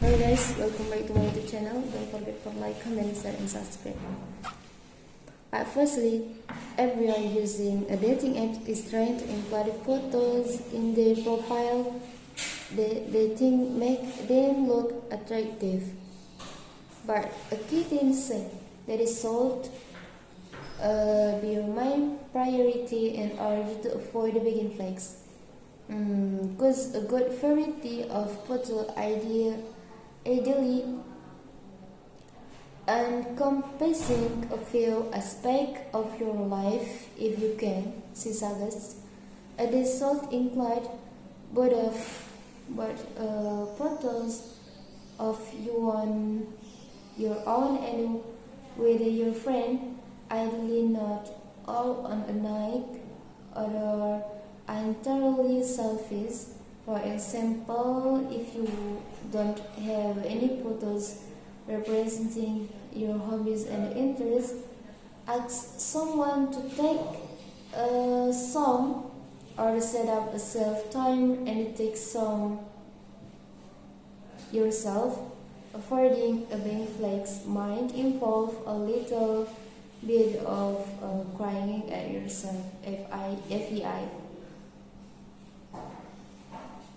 Hello guys, welcome back to my YouTube channel. Don't forget to like, comment, share, and subscribe. Firstly, everyone using a dating app is trying to include photos in their profile. They think make them look attractive. But a key thing say that is solved be your main priority in order to avoid the big flags. Because a good variety of photo ideally encompassing a few aspects of your life if you can, she suggests. The result include photos of you on your own and with your friend, ideally not all on a night or entirely selfish. For example, if you don't have any photos representing your hobbies and interests, ask someone to take some or set up a self-time and take some yourself. Avoiding a big flex might involve a little bit of crying at yourself, FEI.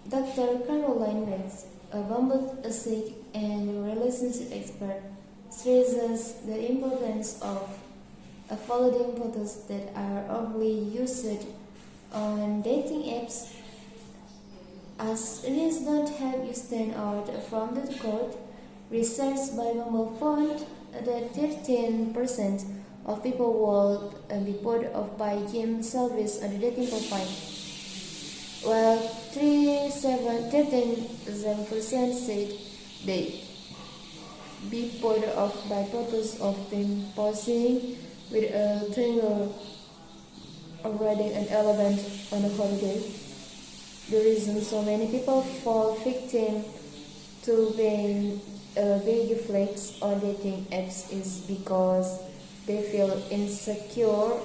Dr. Caroline Rex, a Bumble psych and relationship expert, stresses the importance of avoiding photos that are overly used on dating apps, as these don't help you stand out from the crowd. Research by Bumble found that 13% of people will be put off by gym service on the dating profile, while 13% said they be put off by photos of them posing with a triangle or riding an elephant on a holiday. The reason so many people fall victim to being big flex on dating apps is because they feel insecure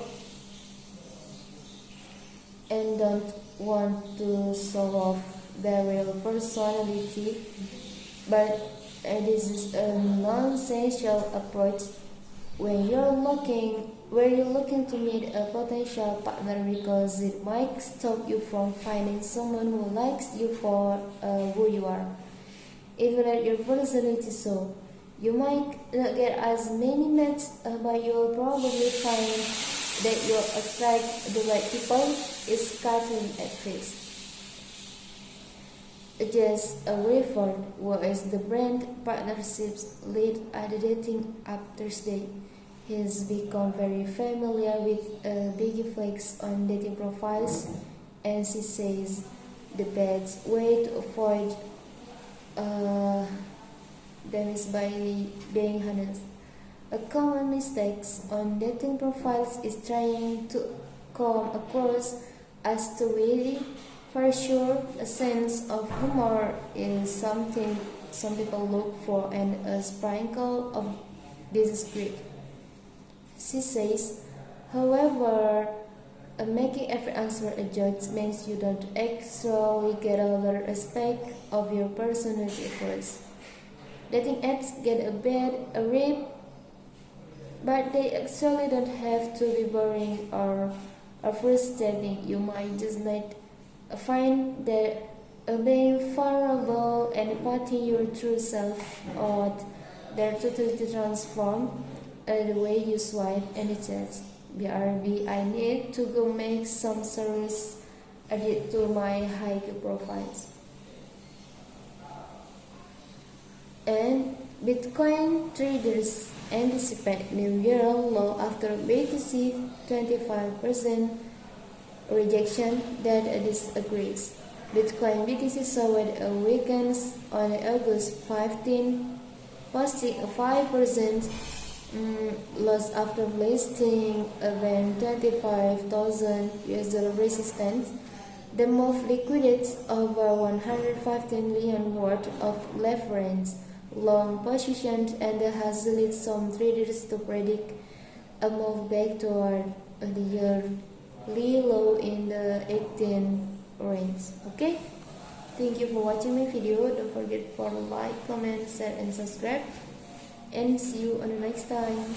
and don't want to show off their real personality. But this is a non-essential approach when you're looking to meet a potential partner, because it might stop you from finding someone who likes you for who you are. Even at your personality, so you might not get as many matches, but you'll probably find that you attract the right people. Is scattering at first. Just a Rayford, who is the brand partnerships lead at the dating app Thursday, has become very familiar with big flags on dating profiles, and she says the best way to avoid them is by being honest. A common mistake on dating profiles is trying to come across as too witty. For sure, a sense of humor is something some people look for, and a sprinkle of this is great, she says. However, making every answer a joke means you don't actually get a better aspect of your personality first. Dating apps get a bad rap, but they actually don't have to be boring or frustrating. You might just not find that being vulnerable and putting your true self out there totally transform the way you swipe and chat. BRB, I need to go make some service edit to my high profiles. And Bitcoin traders anticipate new year low after BTC 25% rejection that disagrees. Bitcoin BTC suffered a weekend on August 15, posting a 5% loss after listing event 25,000 US dollar resistance. The move liquidates over 115 million worth of leverage long positions and has led some traders to predict a move back toward the yearly low in the 18 range. Okay. Thank you for watching my video. Don't forget for like, comment, share and subscribe, and see you on the next time.